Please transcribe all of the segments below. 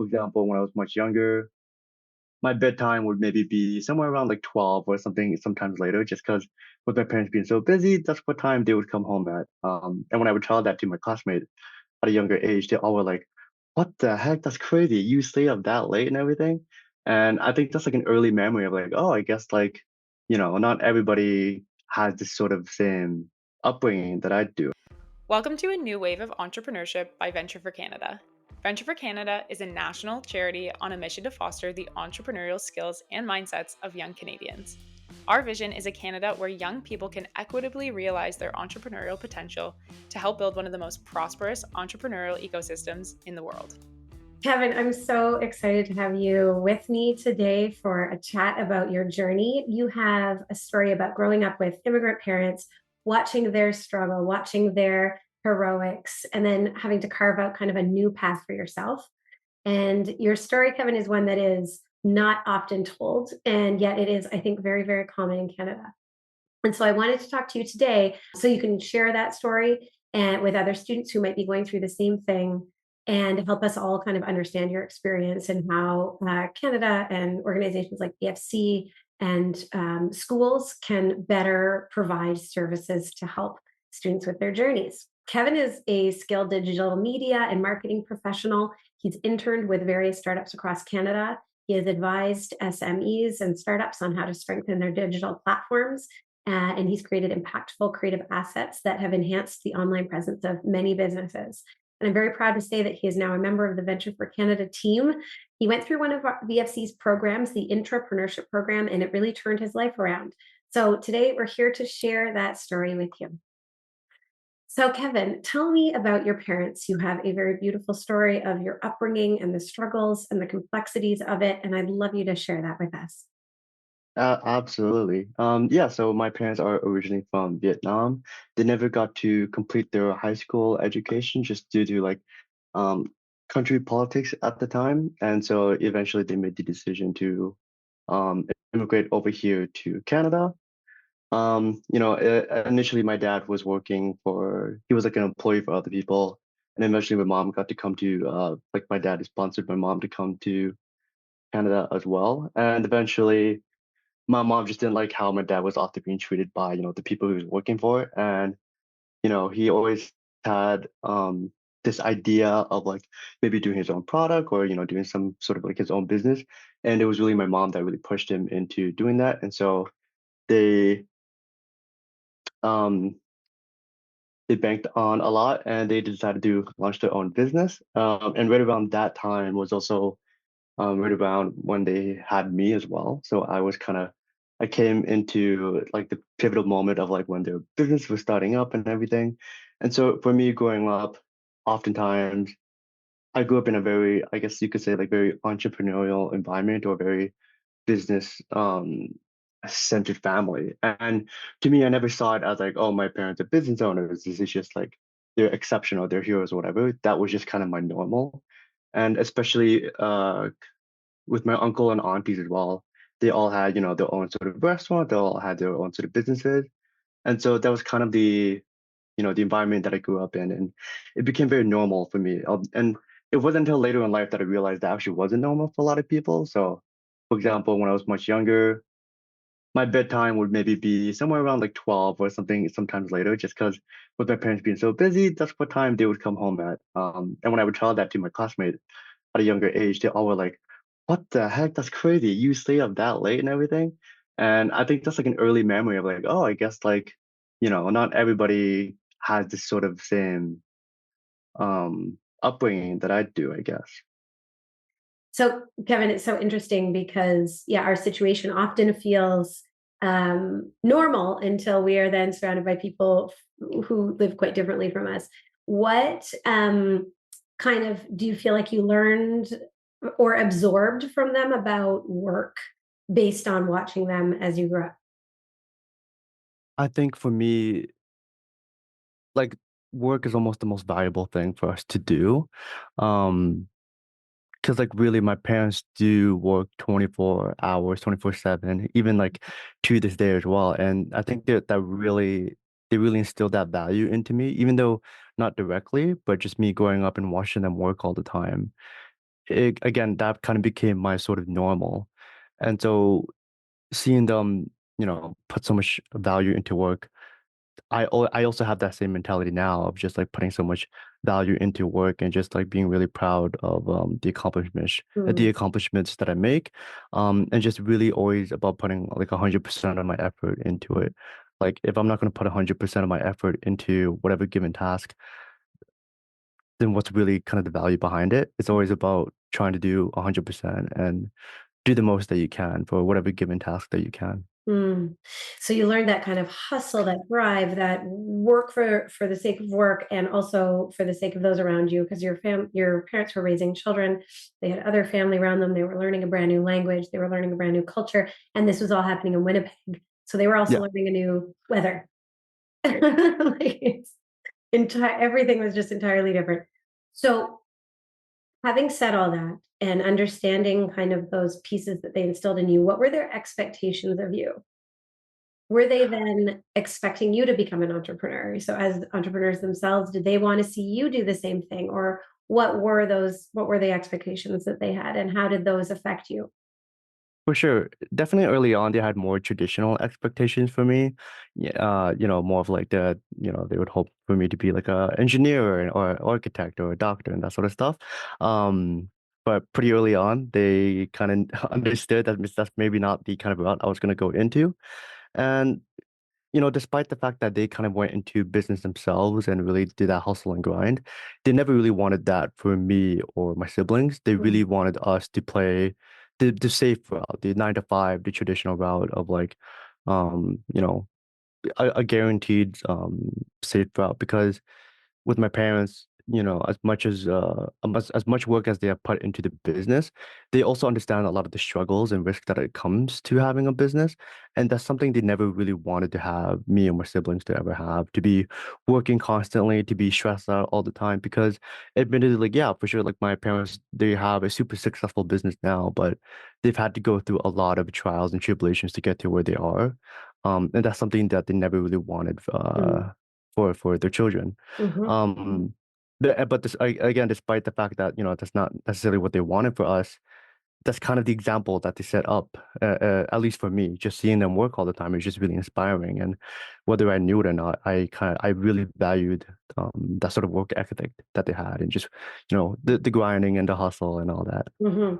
For example, when I was much younger, my bedtime would maybe be somewhere around like 12 or something, sometimes later, just because with my parents being so busy, that's what time they would come home at. And when I would tell that to my classmates at a younger age, they all were like, "What the heck? That's crazy. You stay up that late and everything." And I think that's like an early memory of like, oh, I guess like, not everybody has this sort of same upbringing that I do. Welcome to a new wave of entrepreneurship by Venture for Canada. Venture for Canada is a national charity on a mission to foster the entrepreneurial skills and mindsets of young Canadians. Our vision is a Canada where young people can equitably realize their entrepreneurial potential to help build one of the most prosperous entrepreneurial ecosystems in the world. Kevin, I'm so excited to have you with me today for a chat about your journey. You have a story about growing up with immigrant parents, watching their struggle, watching their heroics, and then having to carve out kind of a new path for yourself. And your story, Kevin, is one that is not often told, and yet it is, I think, very, very common in Canada. And so I wanted to talk to you today so you can share that story and with other students who might be going through the same thing and help us all kind of understand your experience and how Canada and organizations like BFC and schools can better provide services to help students with their journeys. Kevin is a skilled digital media and marketing professional. He's interned with various startups across Canada. He has advised SMEs and startups on how to strengthen their digital platforms, and he's created impactful creative assets that have enhanced the online presence of many businesses. And I'm very proud to say that he is now a member of the Venture for Canada team. He went through one of our VFC's programs, the Intrapreneurship Program, and it really turned his life around. So today we're here to share that story with you. So, Kevin, tell me about your parents. You have a very beautiful story of your upbringing and the struggles and the complexities of it. And I'd love you to share that with us. Absolutely. Yeah, so my parents are originally from Vietnam. They never got to complete their high school education just due to like um, country politics at the time. And so eventually they made the decision to um, immigrate over here to Canada. Initially my dad was working he was like an employee for other people. And eventually my mom got to come to, like my dad sponsored my mom to come to Canada as well. And eventually, my mom just didn't like how my dad was often being treated by, the people he was working for. And, he always had this idea of like maybe doing his own product or, doing some sort of like his own business. And it was really my mom that really pushed him into doing that. And so they um they banked on a lot and they decided to launch their own business. And right around that time was also right around when they had me as well. So I came into like the pivotal moment of like when their business was starting up and everything. And so for me growing up, oftentimes I grew up in a very, I guess you could say like very entrepreneurial environment or very business centered family. And to me, I never saw it as like, oh, my parents are business owners. This is just like they're exceptional, they're heroes or whatever. That was just kind of my normal. And especially with my uncle and aunties as well. They all had, their own sort of restaurant. They all had their own sort of businesses, and so that was kind of the environment that I grew up in, and it became very normal for me. And it wasn't until later in life that I realized that actually wasn't normal for a lot of people. So, for example, when I was much younger, my bedtime would maybe be somewhere around like 12 or something, sometimes later, just because with my parents being so busy, that's what time they would come home at. And when I would tell that to my classmates at a younger age, they all were like, "What the heck? That's crazy. You stay up that late and everything." And I think that's like an early memory of like, oh, I guess like, not everybody has this sort of same upbringing that I do, I guess. So, Kevin, it's so interesting because, yeah, our situation often feels normal until we are then surrounded by people who live quite differently from us. What kind of do you feel like you learned or absorbed from them about work based on watching them as you grew up? I think for me, like work is almost the most valuable thing for us to do. Um, because like really my parents do work 24 hours, 24/7, even like to this day as well. And I think that they really instilled that value into me, even though not directly, but just me growing up and watching them work all the time. again, that kind of became my sort of normal. And so seeing them, put so much value into work, I also have that same mentality now of just like putting so much value into work and just like being really proud of the Mm. accomplishments that I make, and just really always about putting like 100% of my effort into it. Like if I'm not going to put 100% of my effort into whatever given task, then what's really kind of the value behind it? It's always about trying to do 100% and do the most that you can for whatever given task that you can. Mm. So you learned that kind of hustle, that drive, that work for the sake of work, and also for the sake of those around you, because your parents were raising children, they had other family around them, they were learning a brand new language, they were learning a brand new culture, and this was all happening in Winnipeg. So they were also Yeah, learning a new weather. Like it's everything was just entirely different. So having said all that and understanding kind of those pieces that they instilled in you, what were their expectations of you? Were they then expecting you to become an entrepreneur? So as entrepreneurs themselves, did they want to see you do the same thing? Or what were the expectations that they had, and how did those affect you? for sure. Definitely early on, they had more traditional expectations for me. Yeah, more of like they would hope for me to be like a engineer or architect or a doctor and that sort of stuff. Um, but pretty early on, they kind of understood that that's maybe not the kind of route I was going to go into. And despite the fact that they kind of went into business themselves and really did that hustle and grind, they never really wanted that for me or my siblings. They really Mm, wanted us to play the safe route, the 9 to 5, the traditional route of like, um, you know, a guaranteed safe route because with my parents, as much work as they have put into the business, they also understand a lot of the struggles and risk that it comes to having a business. And that's something they never really wanted to have me and my siblings to ever have, to be working constantly, to be stressed out all the time. Because admittedly, like, yeah, for sure, like my parents, they have a super successful business now, but they've had to go through a lot of trials and tribulations to get to where they are. And that's something that they never really wanted mm, for their children. mhm, Um, but again, despite the fact that that's not necessarily what they wanted for us, that's kind of the example that they set up. At least for me, just seeing them work all the time is just really inspiring. And whether I knew it or not, I really valued that sort of work ethic that they had, and just the grinding and the hustle and all that. mhm.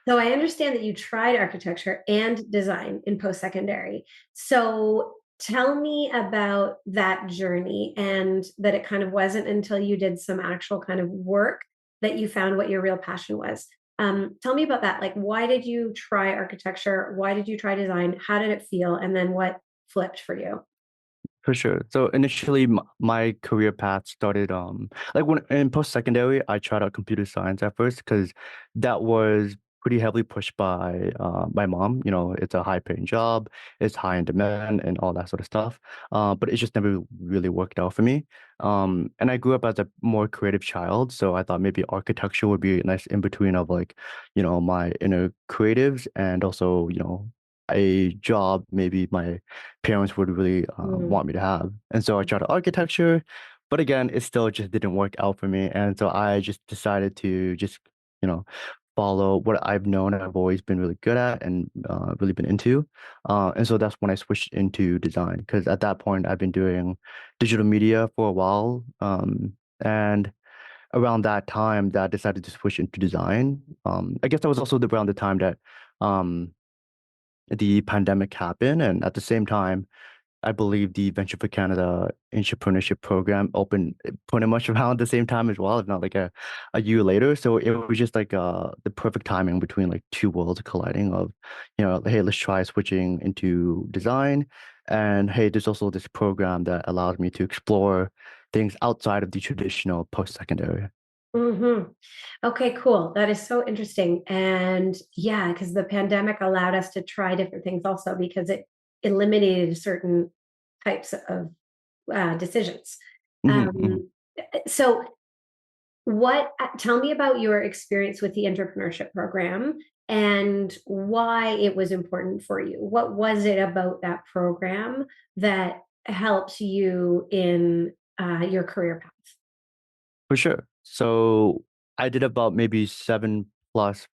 So I understand that you tried architecture and design in post-secondary. So tell me about that journey, and that it kind of wasn't until you did some actual kind of work that you found what your real passion was. Tell me about that. Like, why did you try architecture? Why did you try design? How did it feel? And then what flipped for you? For sure. So initially, my career path started like when in post secondary, I tried out computer science at first because that was pretty heavily pushed by my mom. It's a high paying job, it's high in demand, and all that sort of stuff. But it just never really worked out for me. And I grew up as a more creative child, so I thought maybe architecture would be a nice in between of like my inner creatives and also a job maybe my parents would really Mm, want me to have. And so I tried architecture, but again, it still just didn't work out for me. And so I just decided to just, you know, follow what I've known I've always been really good at and really been into. And so that's when I switched into design because at that point I've been doing digital media for a while. And around that time that I decided to switch into design. I guess that was also around the time that um, the pandemic happened. And at the same time, I believe the Venture for Canada Intrapreneurship Program opened pretty much around the same time as well, if not like a year later. So it was just like the perfect timing between like two worlds colliding of, hey, let's try switching into design. And hey, there's also this program that allows me to explore things outside of the traditional post-secondary. mhm. Okay, cool. That is so interesting. And yeah, because the pandemic allowed us to try different things also, because it eliminated certain types of decisions. Hmm. Hmm. Um, so, tell me about your experience with the entrepreneurship program and why it was important for you. What was it about that program that helped you in your career path? For sure. So I did about maybe plus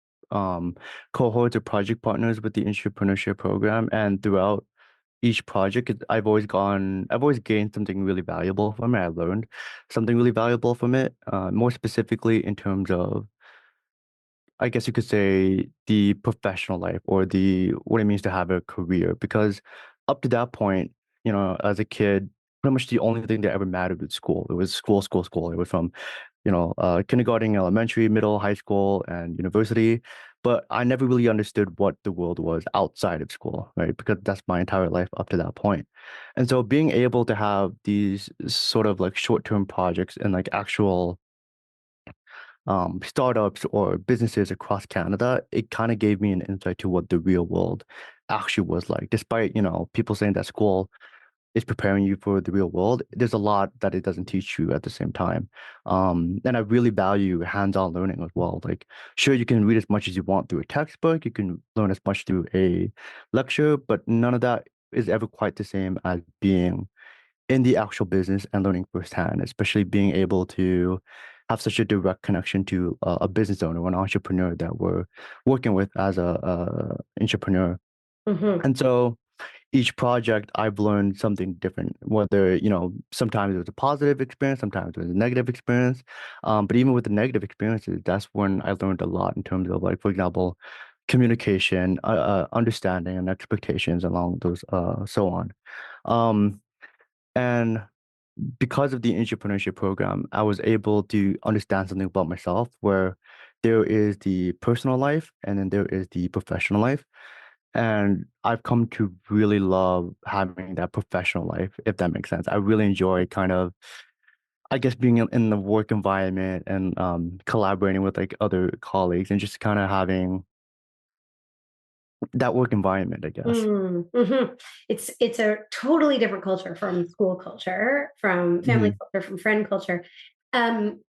cohorts of project partners with the entrepreneurship program, and throughout each project, I've always gained something really valuable from it. I learned something really valuable from it, more specifically in terms of, I guess you could say, the professional life or the what it means to have a career. Because up to that point, as a kid, pretty much the only thing that ever mattered was school. It was school, school, school. It was from kindergarten, elementary, middle, high school, and university. But I never really understood what the world was outside of school, right? Because that's my entire life up to that point. And so being able to have these sort of like short-term projects and like actual startups or businesses across Canada, it kind of gave me an insight to what the real world actually was like. Despite, people saying that school is preparing you for the real world, there's a lot that it doesn't teach you at the same time. And I really value hands-on learning as well. Like, sure, you can read as much as you want through a textbook, you can learn as much through a lecture, but none of that is ever quite the same as being in the actual business and learning firsthand, especially being able to have such a direct connection to a business owner or an entrepreneur that we're working with as a entrepreneur. Hmm. And so each project I've learned something different, whether, sometimes it was a positive experience, sometimes it was a negative experience. But even with the negative experiences, that's when I learned a lot in terms of, like, for example, communication, understanding and expectations along those, so on. Um, and because of the entrepreneurship program, I was able to understand something about myself where there is the personal life and then there is the professional life. And I've come to really love having that professional life, if that makes sense. I really enjoy kind of, I guess, being in the work environment and collaborating with like other colleagues and just kind of having that work environment, I guess. Mm-hmm. It's a totally different culture from school culture, from family Hmm. culture, from friend culture. Um,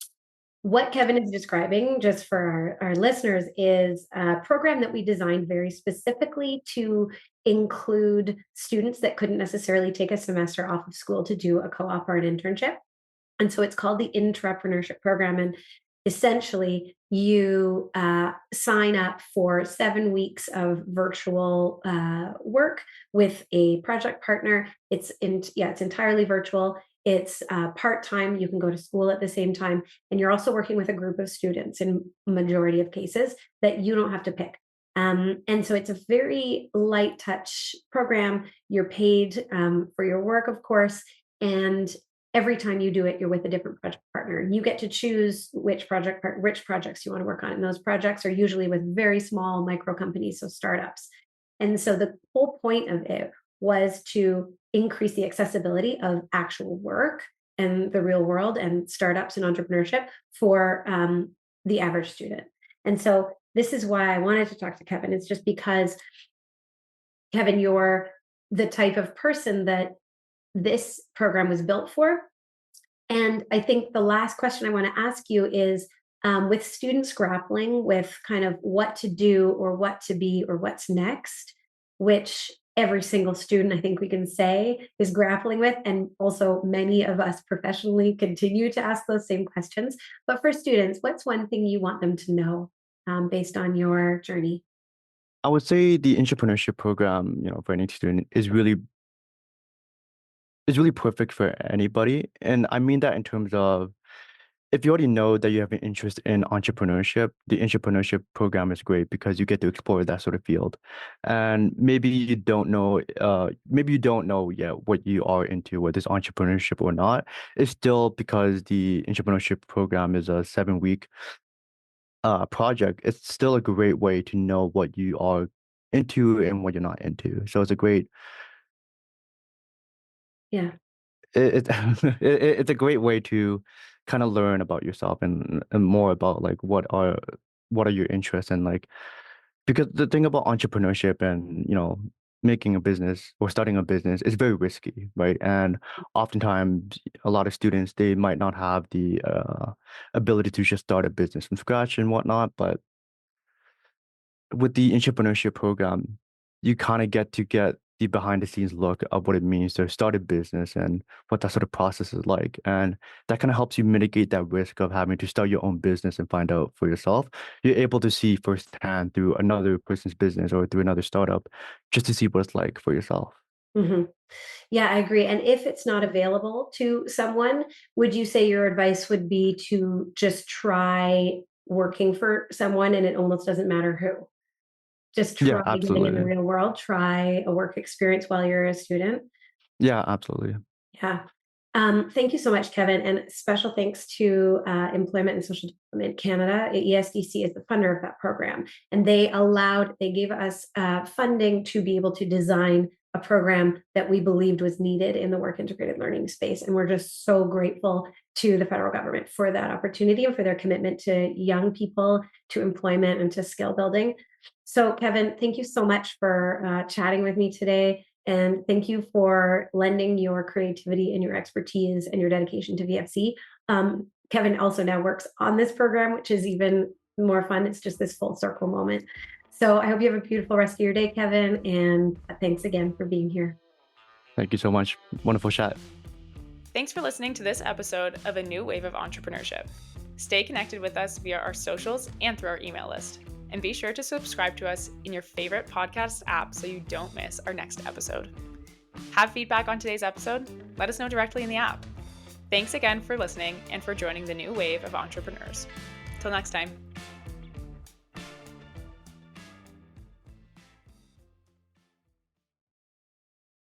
what Kevin is describing, just for our listeners, is a program that we designed very specifically to include students that couldn't necessarily take a semester off of school to do a co-op or an internship. And so it's called the Intrapreneurship Program. And essentially, you sign up for 7 weeks of virtual work with a project partner. It's entirely virtual. It's part time. You can go to school at the same time, and you're also working with a group of students in majority of cases that you don't have to pick. And so it's a very light touch program. You're paid for your work, of course, and every time you do it, you're with a different project partner. You get to choose which projects you want to work on. And those projects are usually with very small micro companies, so startups. And so the whole point of it was to increase the accessibility of actual work and the real world and startups and entrepreneurship for the average student. And so this is why I wanted to talk to Kevin. It's just because, Kevin, you're the type of person that this program was built for. And I think the last question I want to ask you is, with students grappling with kind of what to do or what to be or what's next, which every single student, I think we can say, is grappling with. And also, many of us professionally continue to ask those same questions. But for students, what's one thing you want them to know based on your journey? I would say the entrepreneurship program, for any student is really perfect for anybody. And I mean that in terms of, if you already know that you have an interest in entrepreneurship, the entrepreneurship program is great because you get to explore that sort of field. And maybe you don't know yet what you are into, whether it's entrepreneurship or not. It's still, because the entrepreneurship program is a 7 week project, it's still a great way to know what you are into and what you're not into. So it's a great Yeah. it's a great way to kind of learn about yourself and more about like what are your interests, and like, because the thing about entrepreneurship and making a business or starting a business is very risky, right? And oftentimes a lot of students, they might not have the ability to just start a business from scratch and whatnot, but with the entrepreneurship program, you kind of get the behind the scenes look of what it means to start a business and what that sort of process is like. And that kind of helps you mitigate that risk of having to start your own business and find out for yourself. You're able to see firsthand through another person's business or through another startup just to see what it's like for yourself. Hmm. Yeah, I agree. And if it's not available to someone, would you say your advice would be to just try working for someone and it almost doesn't matter who? Just Yeah, try getting in the absolutely. real world, try a work experience while you're a student. Yeah, absolutely. Yeah. Thank you so much, Kevin. And special thanks to Employment and Social Development Canada. ESDC is the funder of that program. And they gave us funding to be able to design a program that we believed was needed in the work integrated learning space. And we're just so grateful to the federal government for that opportunity and for their commitment to young people, to employment, and to skill building. So, Kevin, thank you so much for chatting with me today. And thank you for lending your creativity and your expertise and your dedication to VFC. Kevin also now works on this program, which is even more fun. It's just this full circle moment. So I hope you have a beautiful rest of your day, Kevin. And thanks again for being here. Thank you so much. Wonderful chat. Thanks for listening to this episode of A New Wave of Entrepreneurship. Stay connected with us via our socials and through our email list. And be sure to subscribe to us in your favorite podcast app so you don't miss our next episode. Have feedback on today's episode? Let us know directly in the app. Thanks again for listening and for joining the new wave of entrepreneurs. Till next time.